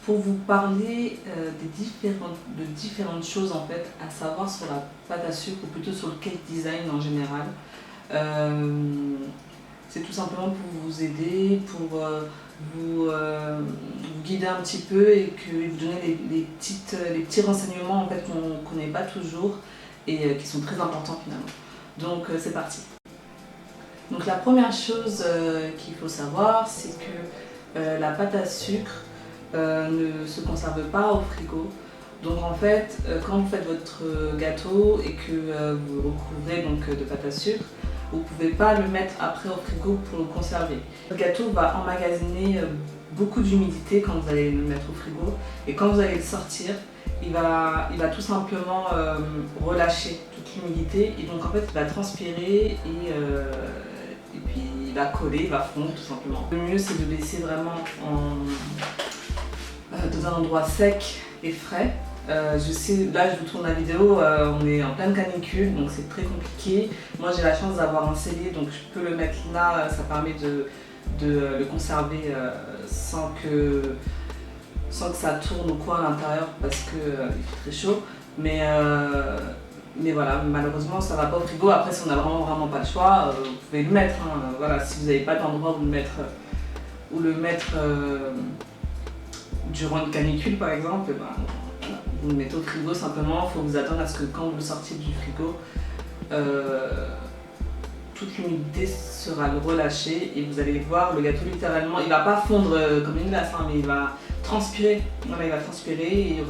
pour vous parler de différentes choses en fait à savoir sur la pâte à sucre ou plutôt sur le cake design en général. C'est tout simplement pour vous aider, pour vous guider un petit peu et vous donner les petits renseignements en fait, qu'on ne connaît pas toujours et qui sont très importants finalement. Donc c'est parti. Donc la première chose qu'il faut savoir, c'est que la pâte à sucre ne se conserve pas au frigo. Donc en fait, quand vous faites votre gâteau et que vous le recouvrez donc, de pâte à sucre, vous ne pouvez pas le mettre après au frigo pour le conserver. Le gâteau va emmagasiner beaucoup d'humidité quand vous allez le mettre au frigo et quand vous allez le sortir, il va tout simplement relâcher toute l'humidité et donc en fait il va transpirer et puis il va coller, il va fondre tout simplement. Le mieux c'est de laisser vraiment dans un endroit sec et frais. Je sais, là je vous tourne la vidéo, on est en pleine canicule donc c'est très compliqué. Moi j'ai la chance d'avoir un cellier donc je peux le mettre là, ça permet de le conserver sans que ça tourne ou quoi à l'intérieur parce qu'il fait très chaud. Mais voilà, malheureusement ça va pas au frigo. Après si on n'a vraiment pas le choix, vous pouvez le mettre. Hein. Voilà, si vous n'avez pas d'endroit où le mettre durant une canicule par exemple, vous le mettez au frigo simplement. Il faut vous attendre à ce que quand vous le sortiez du frigo, toute l'humidité sera relâchée et vous allez voir le gâteau littéralement, il va pas fondre comme une glace, hein, mais il va transpirer. Voilà, il va transpirer et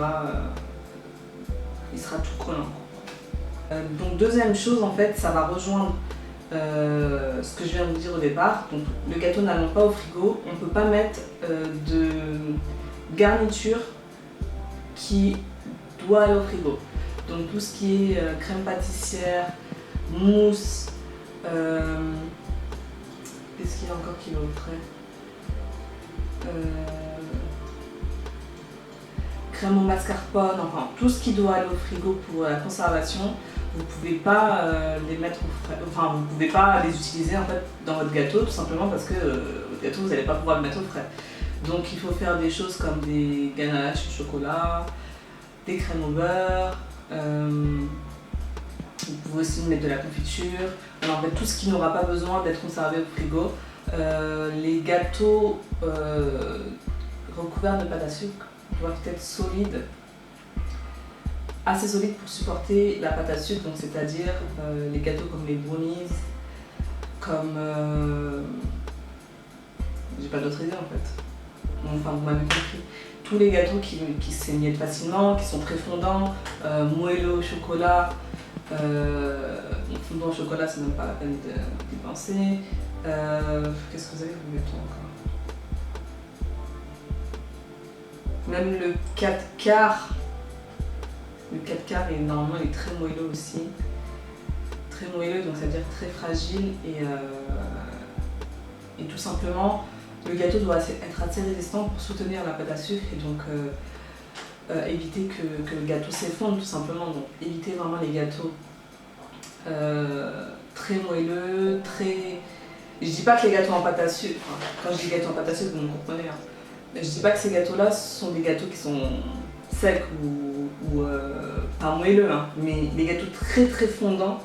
il sera tout collant. Donc deuxième chose en fait, ça va rejoindre ce que je viens de vous dire au départ. Donc le gâteau n'allant pas au frigo, on ne peut pas mettre de garniture qui doit aller au frigo. Donc tout ce qui est crème pâtissière, mousse, qu'est-ce qu'il y a encore qui va au frais, crème au mascarpone, enfin tout ce qui doit aller au frigo pour la conservation, vous ne pouvez pas les mettre au frais, enfin vous ne pouvez pas les utiliser en fait dans votre gâteau tout simplement parce que votre gâteau vous n'allez pas pouvoir le mettre au frais. Donc il faut faire des choses comme des ganaches au chocolat, des crèmes au beurre, vous pouvez aussi mettre de la confiture. Alors en fait tout ce qui n'aura pas besoin d'être conservé au frigo. Les gâteaux recouverts de pâte à sucre doivent être solides, assez solides pour supporter la pâte à sucre, donc c'est-à-dire les gâteaux comme les brownies, comme j'ai pas d'autres idées en fait. Enfin vous m'avez compris. Tous les gâteaux qui s'émiettent facilement, qui sont très fondants, moelleux au chocolat. Fondant au chocolat, c'est même pas la peine d'y penser. Qu'est-ce que vous avez comme gâteau encore? Même le 4 quarts. Le 4 quarts, normalement, il est très moelleux aussi. Très moelleux, donc ça veut dire très fragile. Et tout simplement, le gâteau doit être assez résistant pour soutenir la pâte à sucre et donc éviter que le gâteau s'effondre tout simplement. Donc évitez vraiment les gâteaux très moelleux, très... Je dis pas que les gâteaux en pâte à sucre, enfin, quand je dis gâteaux en pâte à sucre, vous me comprenez. Hein. Mais je dis pas que ces gâteaux-là sont des gâteaux qui sont secs ou pas moelleux, hein. Mais les gâteaux très très fondants,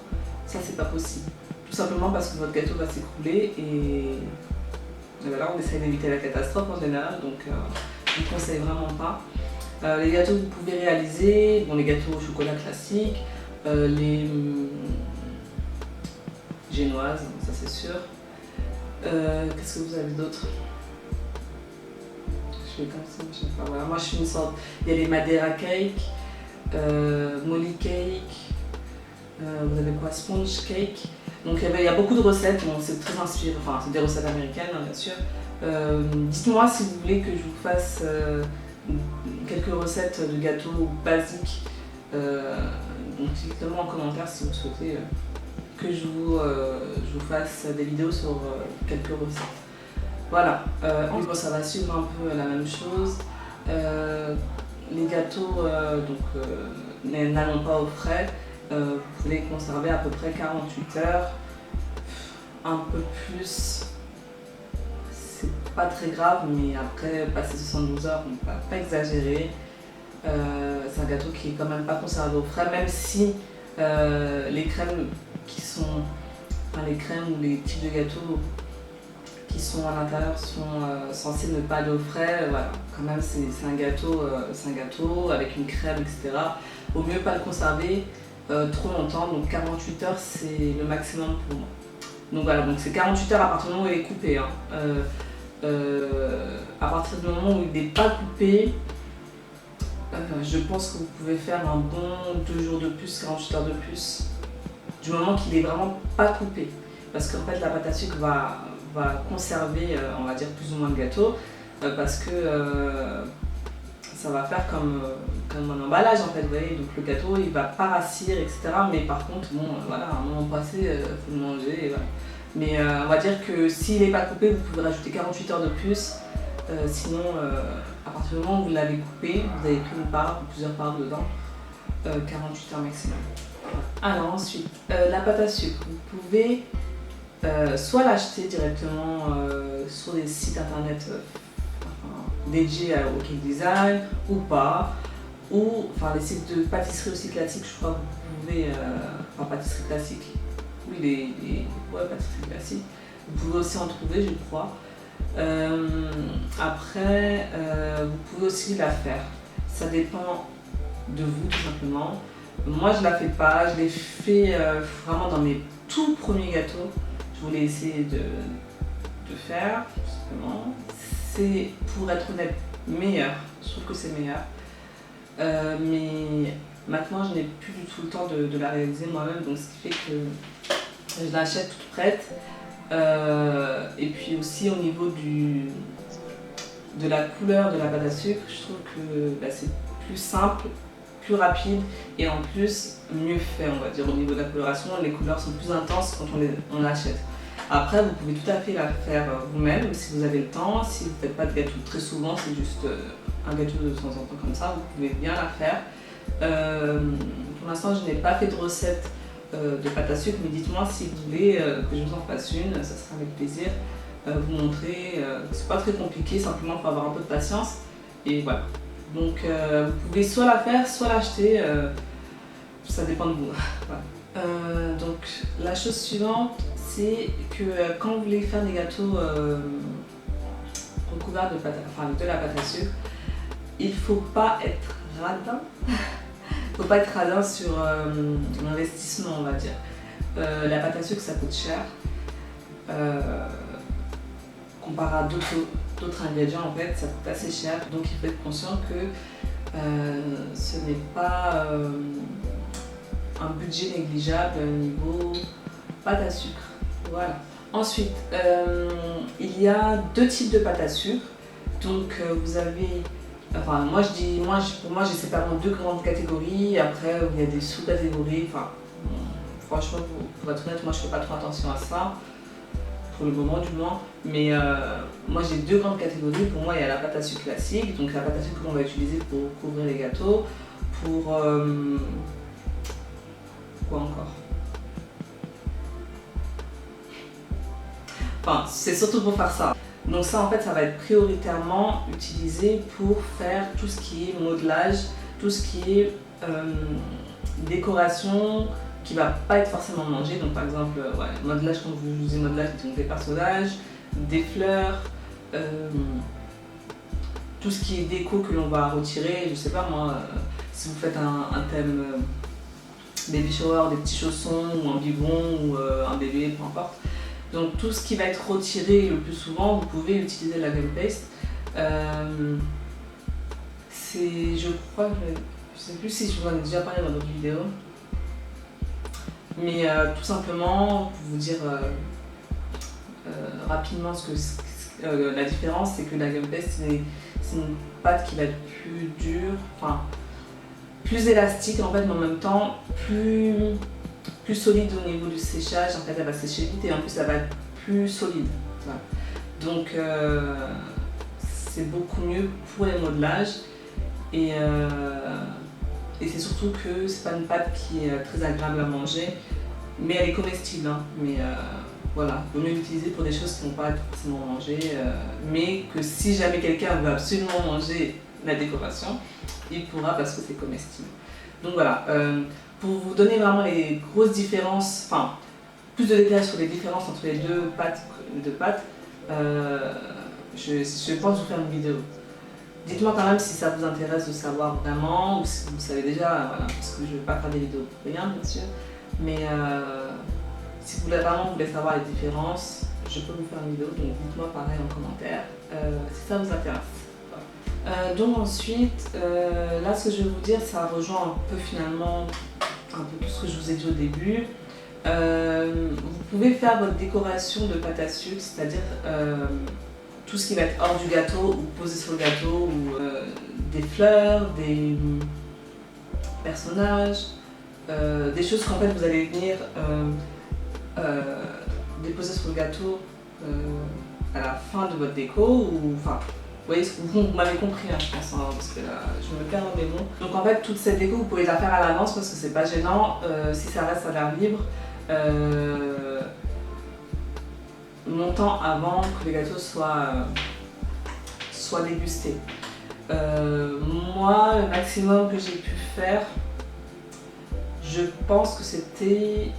ça c'est pas possible. Tout simplement parce que votre gâteau va s'écrouler et voilà, on essaie d'éviter la catastrophe en général, donc je ne conseille vraiment pas. Les gâteaux que vous pouvez réaliser, bon, les gâteaux au chocolat classiques, les génoises, ça c'est sûr. Qu'est-ce que vous avez d'autre? Je fais comme ça, je sais pas. Voilà, moi je suis une sorte. Il y a les Madeira cake, Molly cake, vous avez quoi? Sponge cake. Donc il y a beaucoup de recettes, bon, c'est très inspiré, enfin c'est des recettes américaines hein, bien sûr. Dites-moi si vous voulez que je vous fasse quelques recettes de gâteaux basiques. Donc dites-moi en commentaire si vous souhaitez que je vous fasse des vidéos sur quelques recettes. Voilà, ça va suivre un peu la même chose. Les gâteaux n'allant pas au frais, vous pouvez les conserver à peu près 48 heures, un peu plus, c'est pas très grave, mais après, passer 72 heures, on ne va pas exagérer. C'est un gâteau qui est quand même pas conservé au frais, même si les crèmes qui sont, enfin les crèmes ou les types de gâteaux qui sont à l'intérieur sont censés ne pas aller au frais. Voilà, quand même c'est un gâteau avec une crème, etc. Vaut mieux pas le conserver trop longtemps, donc 48 heures c'est le maximum pour moi. Donc voilà, donc c'est 48 heures à partir du moment où il est coupé. Hein. À partir du moment où il n'est pas coupé, je pense que vous pouvez faire un bon 2 jours de plus, 48 heures de plus, du moment qu'il est vraiment pas coupé. Parce qu'en fait la pâte à sucre va conserver, on va dire plus ou moins le gâteau, parce que ça va faire comme un emballage en fait, vous voyez, donc le gâteau il va pas rassir, etc. Mais par contre, bon, voilà, à un moment passé, il faut le manger, et voilà. Mais on va dire que s'il n'est pas coupé, vous pouvez rajouter 48 heures de plus, sinon à partir du moment où vous l'avez coupé, vous avez pris une part ou plusieurs parts dedans, 48 heures maximum. Alors ensuite, la pâte à sucre, vous pouvez soit l'acheter directement sur des sites internet dédiés au cake design ou pas, ou enfin les sites de pâtisserie aussi classiques, je crois que vous pouvez, enfin pâtisserie classique, oui ouais, pâtisserie classique, vous pouvez aussi en trouver je crois. Après vous pouvez aussi la faire, ça dépend de vous tout simplement. Moi je la fais pas, je l'ai fait vraiment dans mes tout premiers gâteaux. Je voulais essayer de faire, tout simplement. C'est, pour être honnête, meilleur. Je trouve que c'est meilleur. Mais maintenant, je n'ai plus du tout le temps de la réaliser moi-même. Donc, ce qui fait que je l'achète toute prête. Et puis aussi, au niveau de la couleur de la pâte à sucre, je trouve que c'est plus simple, plus rapide et en plus mieux fait, on va dire, au niveau de la coloration. Les couleurs sont plus intenses quand on l'achète. Après, vous pouvez tout à fait la faire vous-même si vous avez le temps. Si vous ne faites pas de gâteau très souvent, c'est juste un gâteau de temps en temps comme ça, vous pouvez bien la faire. Pour l'instant, je n'ai pas fait de recette de pâte à sucre, mais dites-moi si vous voulez que je vous en fasse une, ça sera avec plaisir. Vous montrer, c'est pas très compliqué, simplement il faut avoir un peu de patience. Et voilà. Donc vous pouvez soit la faire, soit l'acheter, ça dépend de vous. Voilà. Donc la chose suivante, c'est que quand vous voulez faire des gâteaux recouverts de la pâte à sucre, il ne faut pas être radin. Il ne faut pas être radin sur l'investissement, on va dire. La pâte à sucre, ça coûte cher. Comparé à d'autres ingrédients, en fait, ça coûte assez cher. Donc il faut être conscient que ce n'est pas un budget négligeable niveau pâte à sucre. Voilà. Ensuite, il y a deux types de pâte à sucre. Donc vous avez, enfin pour moi j'ai séparé en deux grandes catégories. Après il y a des sous-catégories. Enfin, franchement, pour être honnête, moi je fais pas trop attention à ça. Pour le moment du moins, mais moi j'ai deux grandes catégories. Pour moi il y a la pâte à sucre classique, donc la pâte à sucre qu'on va utiliser pour couvrir les gâteaux, pour quoi encore, enfin c'est surtout pour faire ça. Donc ça en fait ça va être prioritairement utilisé pour faire tout ce qui est modelage, tout ce qui est décoration, qui va pas être forcément mangé. Donc par exemple, modelage, quand vous utilisez modelage, donc des personnages, des fleurs, tout ce qui est déco que l'on va retirer. Je sais pas moi, si vous faites un thème baby shower, des petits chaussons ou un biberon ou un bébé, peu importe. Donc tout ce qui va être retiré le plus souvent, vous pouvez utiliser la gum paste. Je crois que je sais plus si je vous en ai déjà parlé dans d'autres vidéos. Mais tout simplement, pour vous dire rapidement la différence, c'est que la gum paste, c'est une pâte qui va être plus dure, enfin plus élastique en fait, mais en même temps plus solide au niveau du séchage. En fait, elle va sécher vite et en plus elle va être plus solide. Voilà. Donc c'est beaucoup mieux pour les modelages et c'est surtout que c'est pas une pâte qui est très agréable à manger, mais elle est comestible. Hein. Mais voilà, il vaut mieux l'utiliser pour des choses qui ne vont pas être forcément mangées, mais que si jamais quelqu'un veut absolument manger la décoration, il pourra parce que c'est comestible. Donc voilà, pour vous donner vraiment les grosses différences, enfin, plus de détails sur les différences entre les deux pâtes, je pense vous faire une vidéo. Dites-moi quand même si ça vous intéresse de savoir vraiment, ou si vous savez déjà, voilà, parce que je ne vais pas faire des vidéos pour rien, bien sûr. Mais si vous voulez savoir les différences, je peux vous faire une vidéo, donc dites-moi pareil en commentaire si ça vous intéresse. Donc ensuite, là ce que je vais vous dire, ça rejoint un peu finalement un peu tout ce que je vous ai dit au début. Vous pouvez faire votre décoration de pâte à sucre, c'est-à-dire tout ce qui va être hors du gâteau ou posé sur le gâteau, ou des fleurs, des personnages, des choses qu'en fait vous allez venir déposer sur le gâteau à la fin de votre déco, ou enfin vous voyez, vous m'avez compris hein, je pense, hein, parce que là je me perds dans mes mots. Donc en fait toute cette déco vous pouvez la faire à l'avance parce que c'est pas gênant, si ça reste à l'air libre. Longtemps avant que les gâteaux soient dégustés. Moi, le maximum que j'ai pu faire, je pense que c'était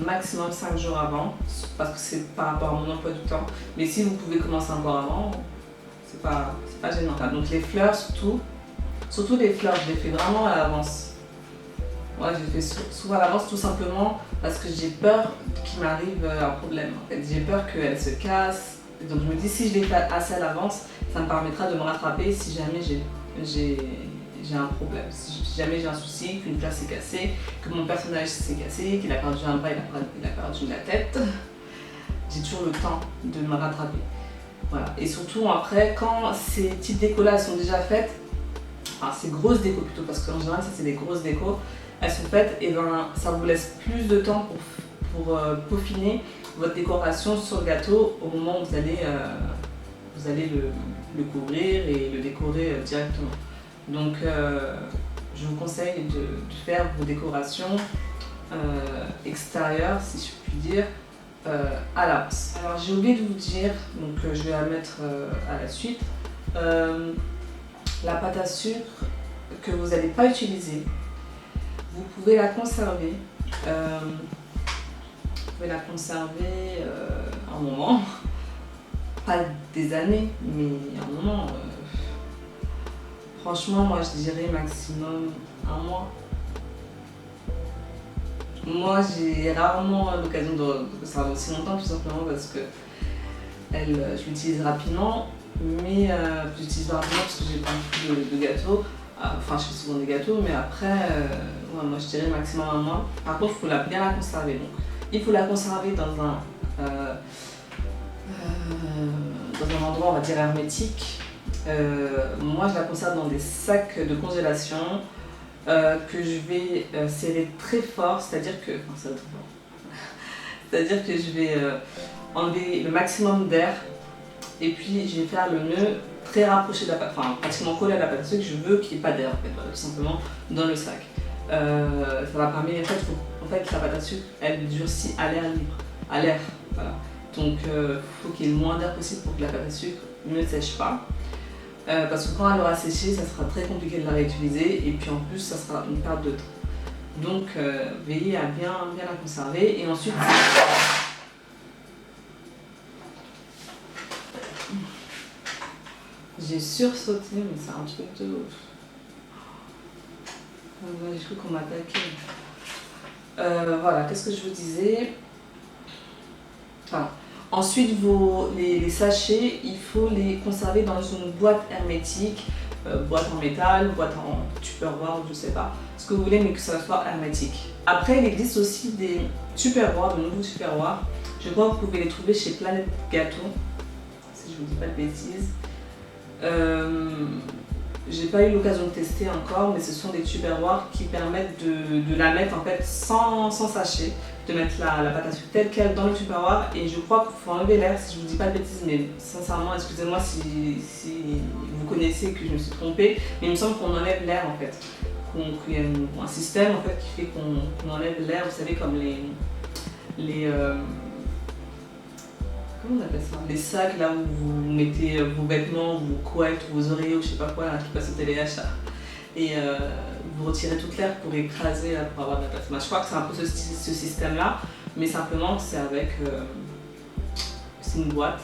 maximum 5 jours avant, parce que c'est par rapport à mon emploi du temps. Mais si vous pouvez commencer encore avant, c'est pas gênant. Donc les fleurs surtout les fleurs, je les fais vraiment à l'avance. Moi, je les fais souvent à l'avance tout simplement parce que j'ai peur qu'il m'arrive un problème. En fait, j'ai peur qu'elles se cassent. Donc je me dis si je les fais assez à l'avance, ça me permettra de me rattraper si jamais j'ai un problème. Si jamais j'ai un souci, qu'une fleur s'est cassée, que mon personnage s'est cassé, qu'il a perdu un bras, il a perdu la tête, j'ai toujours le temps de me rattraper. Voilà. Et surtout après, quand ces petites décos-là sont déjà faites, enfin ces grosses décos plutôt, parce qu'en général ça c'est des grosses décos, elles sont faites, et ben ça vous laisse plus de temps pour peaufiner votre décoration sur le gâteau au moment où vous allez le couvrir et le décorer directement. Donc je vous conseille de faire vos décorations extérieures, si je puis dire, à l'avance. Alors j'ai oublié de vous dire, donc je vais la mettre à la suite, la pâte à sucre que vous n'allez pas utiliser, vous pouvez la conserver. Vous pouvez la conserver un moment, pas des années, mais un moment. Franchement, moi je dirais maximum un mois. Moi j'ai rarement l'occasion de conserver aussi longtemps, tout simplement parce que je l'utilise rapidement, mais j'utilise rapidement parce que j'ai pas beaucoup de gâteaux. Enfin, je fais souvent des gâteaux, mais après, ouais, moi je dirais maximum un mois. Par contre, il faut bien la conserver. Donc, il faut la conserver dans un endroit, on va dire, hermétique. Moi, je la conserve dans des sacs de congélation que je vais serrer très fort, c'est-à-dire que je vais enlever le maximum d'air et puis je vais faire le nœud très rapproché de la pâte, enfin pratiquement collé à la pâte à sucre. Je veux qu'il n'y ait pas d'air en fait, voilà, tout simplement dans le sac. Ça va permettre, en fait la pâte à sucre elle durcit à l'air libre, à l'air, voilà. Donc il faut qu'il y ait le moins d'air possible pour que la pâte à sucre ne sèche pas. Parce que quand elle aura séché, ça sera très compliqué de la réutiliser et puis en plus ça sera une perte de temps. Donc veillez à bien la conserver et ensuite j'ai sursauté, mais c'est un truc de ouf. J'ai cru qu'on m'attaquait. Voilà, qu'est-ce que je vous disais? Enfin, ensuite, les sachets, il faut les conserver dans une boîte hermétique, boîte en métal, boîte en tupperware, je sais pas, ce que vous voulez, mais que ça soit hermétique. Après, il existe aussi des tupperwares, de nouveaux tupperwares. Je crois que vous pouvez les trouver chez Planète Gâteau, si je vous dis pas de bêtises. J'ai pas eu l'occasion de tester encore, mais ce sont des tupperwares qui permettent de la mettre en fait sans sachet, de mettre la pâte à sucre telle qu'elle dans le tupperware. Et je crois qu'il faut enlever l'air, si je vous dis pas de bêtises, mais sincèrement, excusez-moi si vous connaissez que je me suis trompée, mais il me semble qu'on enlève l'air en fait. Qu'il y a un système en fait qui fait qu'on enlève l'air, vous savez, comme comment on appelle ça? Les sacs là où vous mettez vos vêtements, vos couettes, vos oreillers ou je sais pas quoi là, qui passent au téléachat. Et vous retirez toute l'air pour écraser là, pour avoir de la place. Bah, je crois que c'est un peu ce système-là, mais simplement c'est avec c'est une boîte.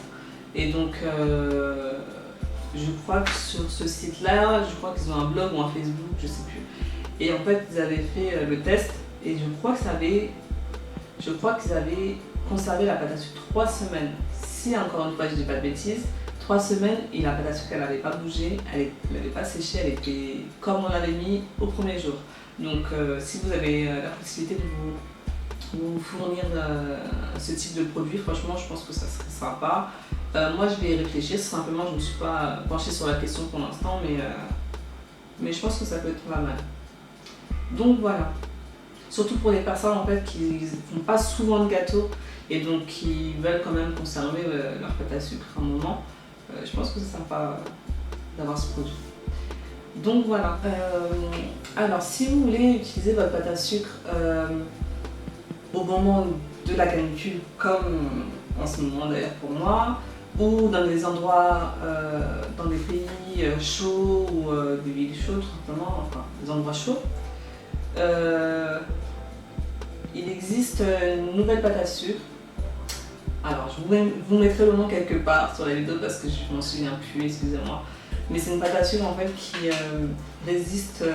Et donc je crois que sur ce site-là, je crois qu'ils ont un blog ou un Facebook, je sais plus. Et en fait, ils avaient fait le test et je crois qu'ils avaient conservé la pâte à sucre 3 semaines. Si encore une fois, je dis pas de bêtises, 3 semaines et la pâte à sucre, elle n'avait pas bougé, elle n'avait pas séché, elle était comme on l'avait mis au premier jour. Donc si vous avez la possibilité de vous fournir ce type de produit, franchement, je pense que ça serait sympa. Moi, je vais y réfléchir, simplement, je ne me suis pas penchée sur la question pour l'instant, mais je pense que ça peut être pas mal. Donc voilà. Surtout pour les personnes en fait, qui ne font pas souvent de gâteaux et donc qui veulent quand même conserver leur pâte à sucre un moment, je pense que c'est sympa d'avoir ce produit. Donc voilà. Alors si vous voulez utiliser votre pâte à sucre au moment de la canicule, comme en ce moment d'ailleurs pour moi, ou dans des endroits, dans des pays chauds ou des villes chaudes, tout simplement, enfin des endroits chauds, il existe une nouvelle pâte à sucre. Alors, je vous mettrai le nom quelque part sur la vidéo parce que je m'en souviens plus, excusez-moi. Mais c'est une pâte à sucre en fait qui résiste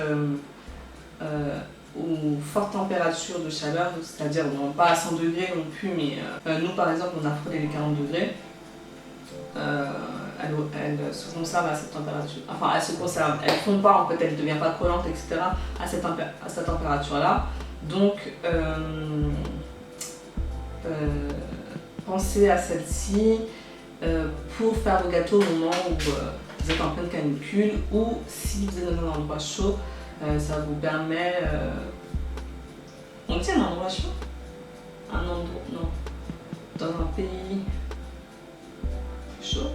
aux fortes températures de chaleur, c'est-à-dire bon, pas à 100 degrés non plus, mais nous par exemple on a frôlé les 40 degrés. Elle se conserve à cette température. Enfin, elle se conserve, elle ne fond pas en fait, elle ne devient pas collante, etc. à cette température-là. Donc, pensez à celle-ci pour faire vos gâteaux au moment où vous êtes en pleine canicule ou si vous êtes dans un endroit chaud, ça vous permet... On dit un endroit chaud? Un endroit... Non. Dans un pays chaud.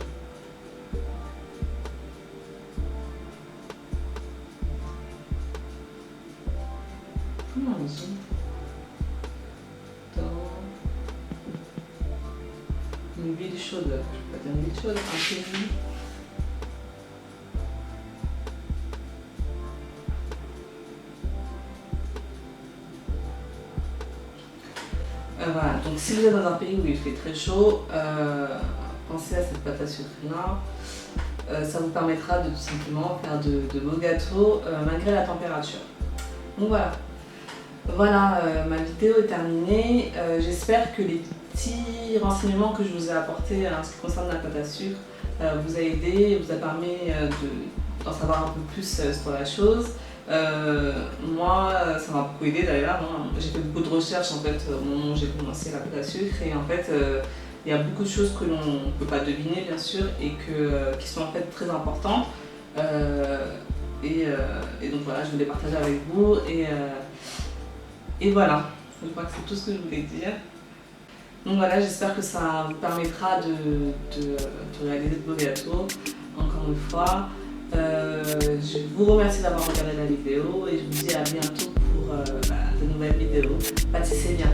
Comment on dit? Dans une ville chaude, je peux pas dire une ville chaude, un pays. Voilà, donc si vous êtes dans un pays où il fait très chaud, pensez à cette pâte à sucre là. Ça vous permettra de tout simplement faire de beaux gâteaux malgré la température. Donc voilà. Voilà, ma vidéo est terminée. J'espère que les petits renseignements que je vous ai apportés en ce qui concerne la pâte à sucre vous a aidé, vous a permis d'en savoir un peu plus sur la chose. Moi, ça m'a beaucoup aidé d'ailleurs. Hein. J'ai fait beaucoup de recherches en fait au moment où j'ai commencé la pâte à sucre et en fait il y a beaucoup de choses que l'on ne peut pas deviner bien sûr et qui sont en fait très importantes. Et donc voilà, je voulais partager avec vous et voilà, je crois que c'est tout ce que je voulais dire. Donc voilà, j'espère que ça vous permettra de réaliser de beaux gâteaux, encore une fois. Je vous remercie d'avoir regardé la vidéo et je vous dis à bientôt pour de nouvelles vidéos. Pâtissez bien.